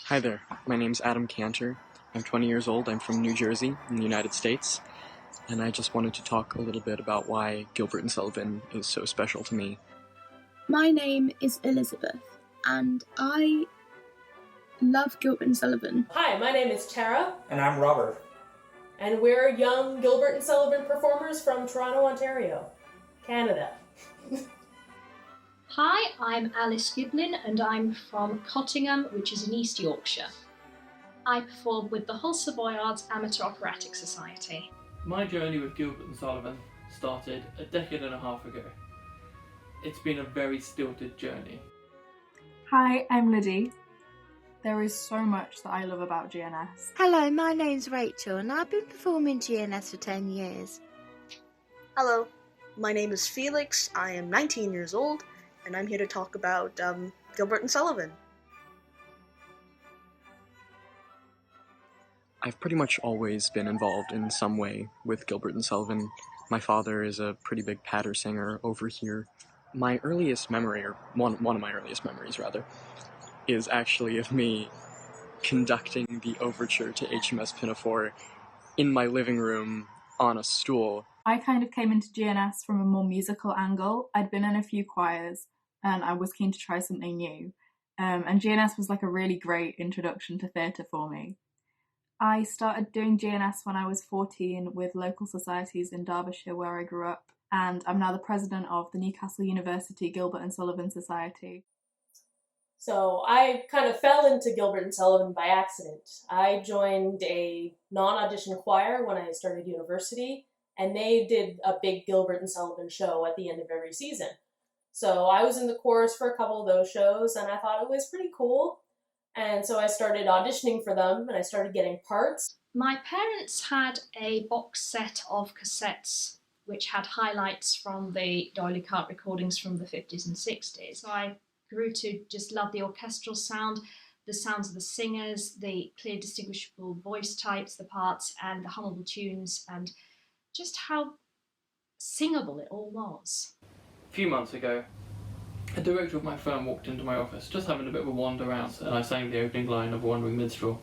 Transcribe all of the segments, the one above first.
Hi there, my name's Adam Cantor. I'm 20 years old, I'm from New Jersey in the United States, and I just wanted to talk a little bit about why Gilbert and Sullivan is so special to me. My name is Elizabeth, and I love Gilbert and Sullivan. Hi, my name is Tara. And I'm Robert. And we're young Gilbert and Sullivan performers from Toronto, Ontario, Canada. Hi, I'm Alice Giblin and I'm from Cottingham, which is in East Yorkshire. I perform with the Hull Savoyards Amateur Operatic Society. My journey with Gilbert and Sullivan started a decade and a half ago. It's been a very stilted journey. Hi, I'm Liddy. There is so much that I love about GNS. Hello, my name's Rachel and I've been performing GNS for 10 years. Hello, my name is Felix, I am 19 years old, and I'm here to talk about Gilbert and Sullivan. I've pretty much always been involved in some way with Gilbert and Sullivan. My father is a pretty big patter singer over here. My earliest memory, or one of my earliest memories rather, is actually of me conducting the overture to HMS Pinafore in my living room on a stool. I kind of came into GNS from a more musical angle. I'd been in a few choirs and I was keen to try something new. And GNS was like a really great introduction to theatre for me. I started doing GNS when I was 14 with local societies in Derbyshire where I grew up, and I'm now the president of the Newcastle University Gilbert and Sullivan Society. So I kind of fell into Gilbert and Sullivan by accident. I joined a non-audition choir when I started university, and they did a big Gilbert and Sullivan show at the end of every season. So I was in the chorus for a couple of those shows, and I thought it was pretty cool. And so I started auditioning for them, and I started getting parts. My parents had a box set of cassettes which had highlights from the D'Oyly Carte recordings from the 50s and 60s. So I grew to just love the orchestral sound, the sounds of the singers, the clear distinguishable voice types, the parts, and the hummable tunes, and just how singable it all was. A few months ago, a director of my firm walked into my office, just having a bit of a wander around, and I sang the opening line of Wandering Minstrel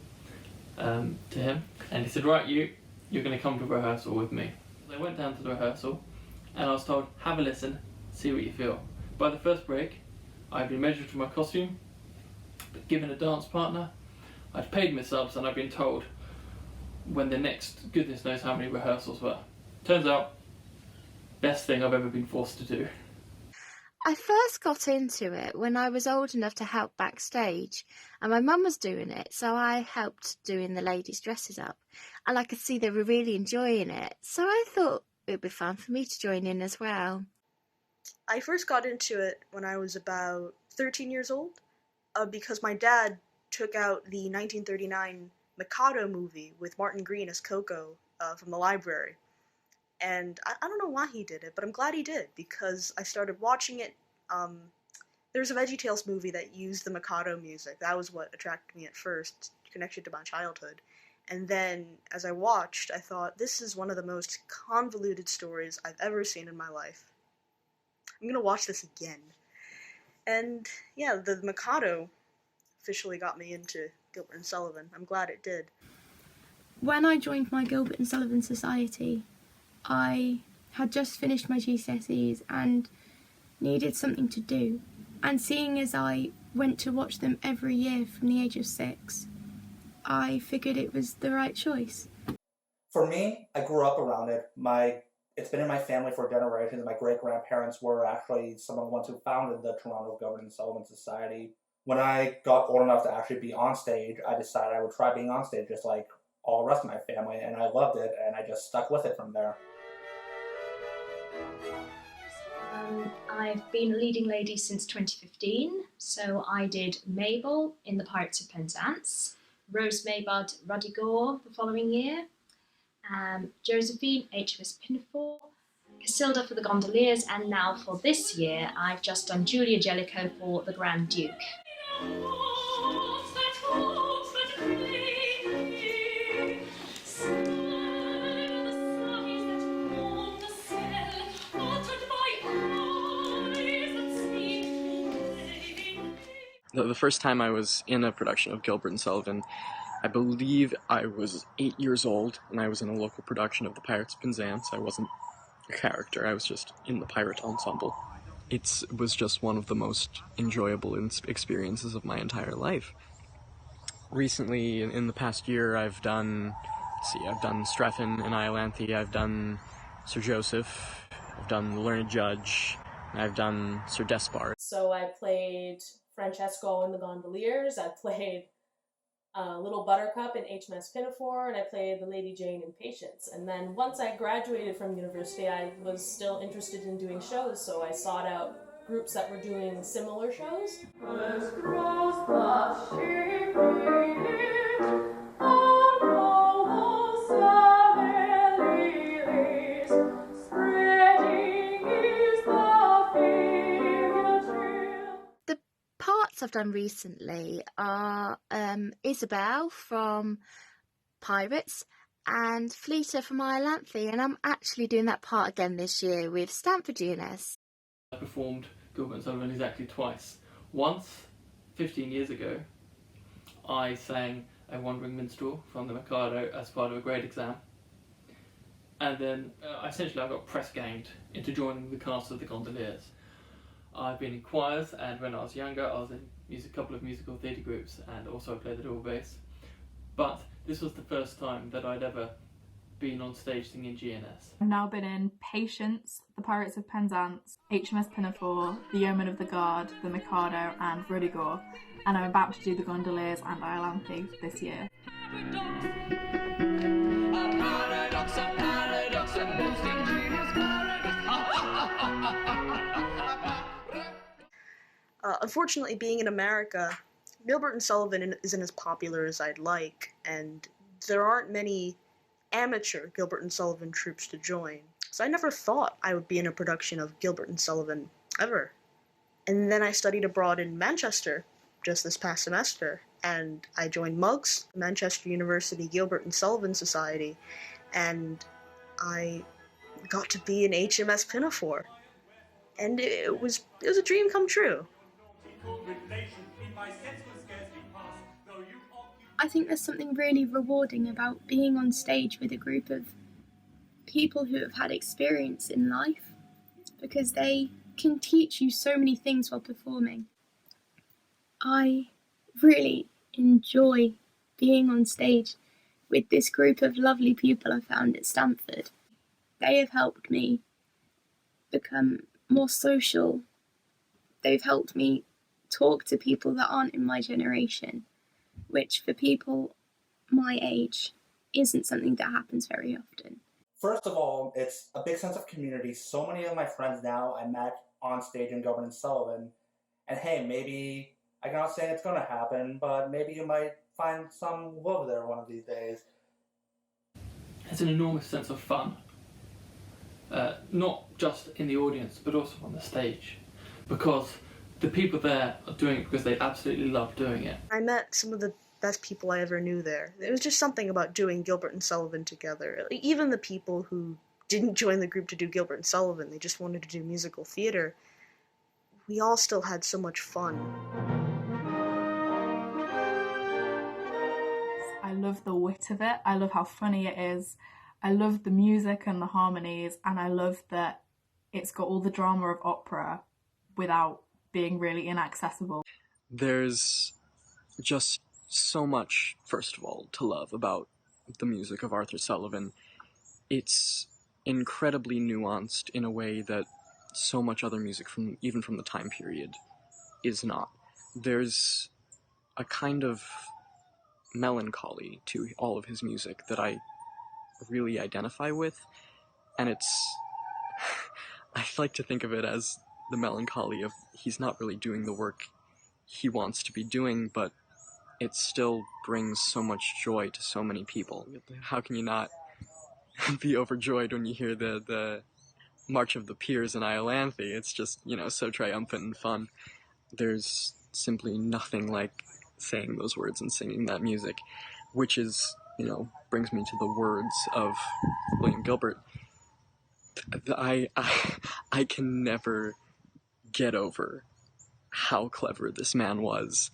to him, and he said, right, you're going to come to rehearsal with me. I went down to the rehearsal, and I was told, have a listen, see what you feel. By the first break, I'd been measured for my costume, given a dance partner, I'd paid my subs, and I'd been told when the next goodness knows how many rehearsals were. Turns out, best thing I've ever been forced to do. I first got into it when I was old enough to help backstage, and my mum was doing it, so I helped doing the ladies' dresses up, and I could see they were really enjoying it, so I thought it would be fun for me to join in as well. I first got into it when I was about 13 years old, because my dad took out the 1939 Mikado movie with Martin Green as Coco from the library. And I don't know why he did it, but I'm glad he did, because I started watching it. There's a VeggieTales movie that used the Mikado music. That was what attracted me at first, connected to my childhood. And then, as I watched, I thought, this is one of the most convoluted stories I've ever seen in my life. I'm gonna watch this again. And yeah, the Mikado officially got me into Gilbert and Sullivan. I'm glad it did. When I joined my Gilbert and Sullivan Society, I had just finished my GCSEs and needed something to do. And seeing as I went to watch them every year from the age of 6, I figured it was the right choice. For me, I grew up around it. It's been in my family for generations. My great-grandparents were actually some of the ones who founded the Toronto Gilbert and Sullivan Society. When I got old enough to actually be on stage, I decided I would try being on stage just like all the rest of my family, and I loved it, and I just stuck with it from there. I've been a leading lady since 2015, so I did Mabel in The Pirates of Penzance, Rose Maybud Rudigore the following year, Josephine HMS Pinafore, Casilda for the Gondoliers, and now for this year I've just done Julia Jellicoe for the Grand Duke. The first time I was in a production of Gilbert and Sullivan, I believe I was 8 years old, and I was in a local production of The Pirates of Penzance. I wasn't a character, I was just in the pirate ensemble. It was just one of the most enjoyable experiences of my entire life. Recently, in the past year, I've done Strephon and Iolanthe, I've done Sir Joseph, I've done The Learned Judge, I've done Sir Despard. So I played Francesco in The Gondoliers, I played Little Buttercup in HMS Pinafore, and I played the Lady Jane in Patience. And then once I graduated from university, I was still interested in doing shows, so I sought out groups that were doing similar shows. Parts I've done recently are Isabel from Pirates and Fleeta from Iolanthe, and I'm actually doing that part again this year with Stanford GNS. I performed Gilbert and Sullivan exactly twice. Once, 15 years ago, I sang A Wandering Minstrel from the Mikado as part of a grade exam. And then, essentially, I got press-ganged into joining the cast of the Gondoliers. I've been in choirs, and when I was younger, I was in a couple of musical theatre groups, and also I played the double bass. But this was the first time that I'd ever been on stage singing GNS. I've now been in Patience, The Pirates of Penzance, HMS Pinafore, The Yeoman of the Guard, The Mikado, and Rudigor, and I'm about to do the Gondoliers and Iolanthe this year. Unfortunately, being in America, Gilbert and Sullivan isn't as popular as I'd like, and there aren't many amateur Gilbert and Sullivan troupes to join. So I never thought I would be in a production of Gilbert and Sullivan, ever. And then I studied abroad in Manchester just this past semester, and I joined MUGS, the Manchester University Gilbert and Sullivan Society, and I got to be in HMS Pinafore. And it was a dream come true. I think there's something really rewarding about being on stage with a group of people who have had experience in life, because they can teach you so many things while performing. I really enjoy being on stage with this group of lovely people I found at Stanford. They have helped me become more social. They've helped me talk to people that aren't in my generation, which for people my age isn't something that happens very often. First of all, it's a big sense of community. So many of my friends now I met on stage in Gilbert and Sullivan, and hey, maybe, I'm not saying it's going to happen, but maybe you might find some love there one of these days. It's an enormous sense of fun, not just in the audience, but also on the stage, because the people there are doing it because they absolutely love doing it. I met some of the best people I ever knew there. There was just something about doing Gilbert and Sullivan together. Even the people who didn't join the group to do Gilbert and Sullivan, they just wanted to do musical theatre. We all still had so much fun. I love the wit of it. I love how funny it is. I love the music and the harmonies, and I love that it's got all the drama of opera without being really inaccessible. There's just so much, first of all, to love about the music of Arthur Sullivan. It's incredibly nuanced in a way that so much other music, even from the time period, is not. There's a kind of melancholy to all of his music that I really identify with, and I like to think of it as the melancholy of he's not really doing the work he wants to be doing, but it still brings so much joy to so many people. How can you not be overjoyed when you hear the March of the Peers in Iolanthe? It's just, so triumphant and fun. There's simply nothing like saying those words and singing that music, which is, brings me to the words of William Gilbert. I can never get over how clever this man was.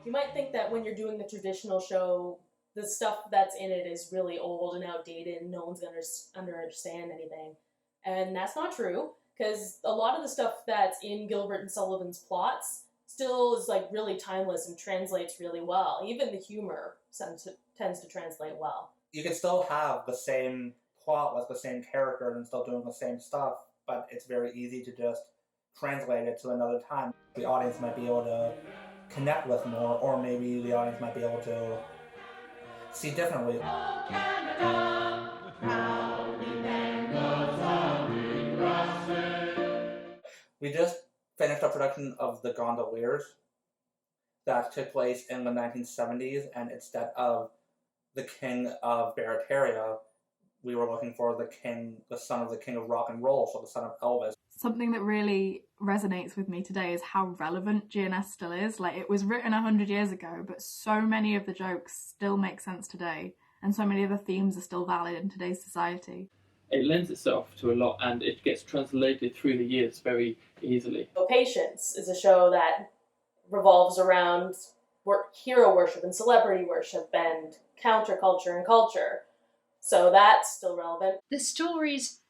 You might think that when you're doing the traditional show, the stuff that's in it is really old and outdated and no one's going to understand anything. And that's not true, because a lot of the stuff that's in Gilbert and Sullivan's plots still is like really timeless and translates really well. Even the humor tends to translate well. You can still have the same plot with the same characters and still doing the same stuff, but it's very easy to just translate it to another time. The audience might be able to connect with more, or maybe the audience might be able to see differently. We just finished a production of The Gondoliers that took place in the 1970s, and instead of the king of Barataria, we were looking for the son of the king of rock and roll, so the son of Elvis. Something that really resonates with me today is how relevant GNS still is. Like, it was written 100 years ago, but so many of the jokes still make sense today, and so many of the themes are still valid in today's society. It lends itself to a lot, and it gets translated through the years very easily. Patience is a show that revolves around hero worship and celebrity worship and counterculture and culture. So that's still relevant. The stories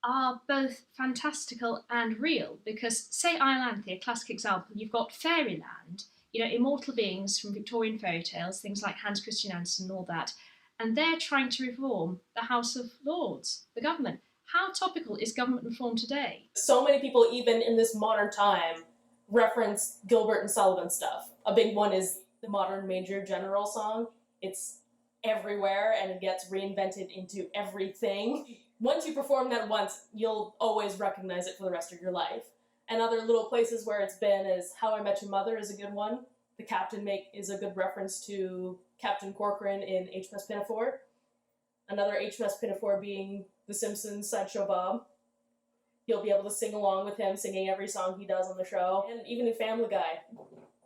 are both fantastical and real, because, say, Iolanthe, a classic example, you've got fairyland, immortal beings from Victorian fairy tales, things like Hans Christian Andersen and all that, and they're trying to reform the House of Lords, the government. How topical is government reform today? So many people, even in this modern time, reference Gilbert and Sullivan stuff. A big one is the modern Major General song. It's everywhere and it gets reinvented into everything. Once you perform that once, you'll always recognize it for the rest of your life. And other little places where it's been is How I Met Your Mother is a good one. The Captain is a good reference to Captain Corcoran in HMS Pinafore. Another HMS Pinafore being The Simpsons' Sideshow Bob. You'll be able to sing along with him, singing every song he does on the show. And even in Family Guy,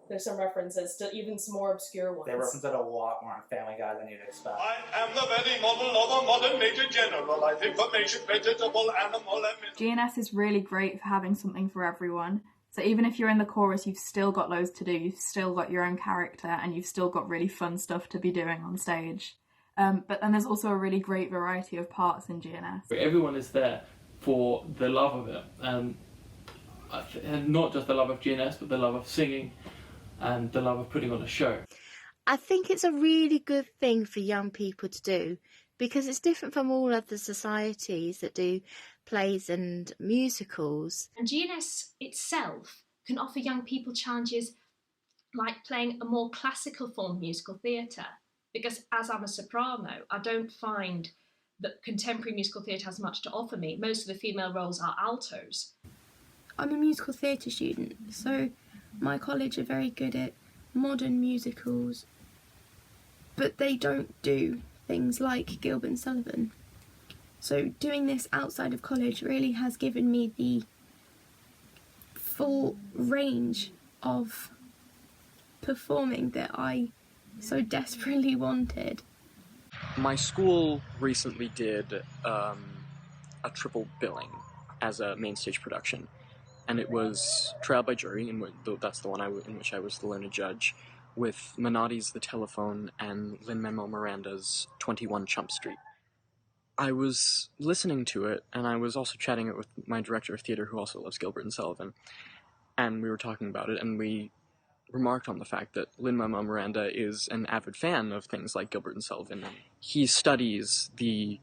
there's some references to even some more obscure ones. They reference it a lot more on Family Guy than you'd expect. I am the very model of a modern Major General. I've information, vegetable, animal, and... GNS is really great for having something for everyone. So even if you're in the chorus, you've still got loads to do. You've still got your own character, and you've still got really fun stuff to be doing on stage. But then there's also a really great variety of parts in GNS. Everyone is there for the love of it, and not just the love of GNS, but the love of singing and the love of putting on a show. I think it's a really good thing for young people to do, because it's different from all other societies that do plays and musicals. And GNS itself can offer young people challenges like playing a more classical form of musical theatre, because as I'm a soprano, I don't find that contemporary musical theatre has much to offer me. Most of the female roles are altos. I'm a musical theatre student, so my college are very good at modern musicals, but they don't do things like Gilbert and Sullivan. So doing this outside of college really has given me the full range of performing that I so desperately wanted. My school recently did a triple billing as a main stage production, and it was Trial by Jury, that's the one in which I was the learned judge, with Minotti's The Telephone and Lin-Manuel Miranda's 21 Chump Street. I was listening to it, and I was also chatting it with my director of theatre, who also loves Gilbert and Sullivan, and we were talking about it, and we remarked on the fact that Lin-Manuel Miranda is an avid fan of things like Gilbert and Sullivan, and he studies the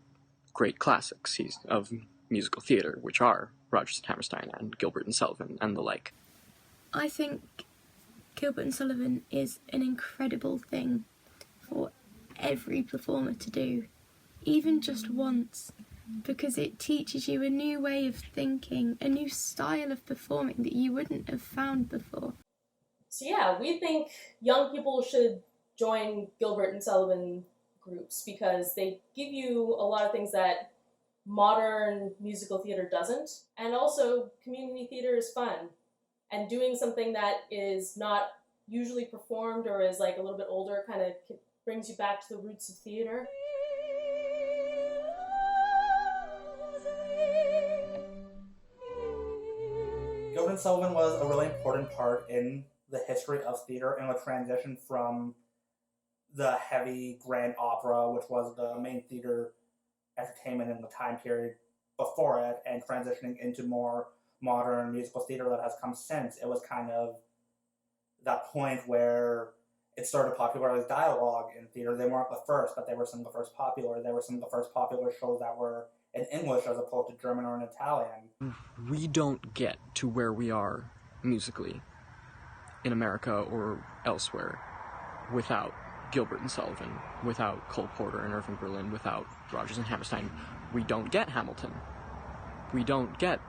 great classics of musical theatre, which are Rodgers and Hammerstein and Gilbert and Sullivan and the like. I think Gilbert and Sullivan is an incredible thing for every performer to do, even just once, because it teaches you a new way of thinking, a new style of performing that you wouldn't have found before. So yeah, we think young people should join Gilbert and Sullivan groups because they give you a lot of things that modern musical theatre doesn't. And also, community theatre is fun. And doing something that is not usually performed or is like a little bit older kind of brings you back to the roots of theatre. Gilbert and Sullivan was a really important part in the history of theater and the transition from the heavy grand opera, which was the main theater entertainment in the time period before it, and transitioning into more modern musical theater that has come since. It was kind of that point where it started to popularize dialogue in theater. They weren't the first, but they were some of the first popular. They were some of the first popular shows that were in English as opposed to German or in Italian. We don't get to where we are musically in America or elsewhere without Gilbert and Sullivan, without Cole Porter and Irving Berlin, without Rodgers and Hammerstein. We don't get Hamilton. We don't get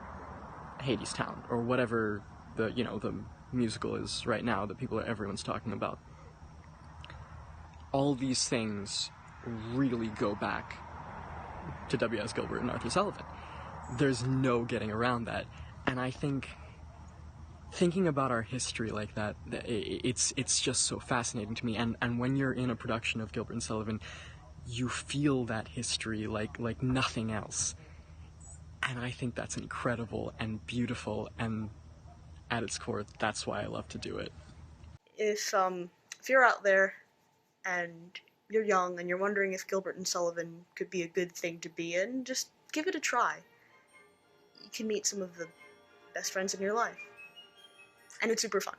Hadestown, or whatever the musical is right now that everyone's talking about. All these things really go back to W.S. Gilbert and Arthur Sullivan. There's no getting around that. And I think thinking about our history like that, it's just so fascinating to me. And when you're in a production of Gilbert and Sullivan, you feel that history like nothing else. And I think that's incredible and beautiful, and at its core, that's why I love to do it. If you're out there and you're young and you're wondering if Gilbert and Sullivan could be a good thing to be in, just give it a try. You can meet some of the best friends in your life. And it's super fun.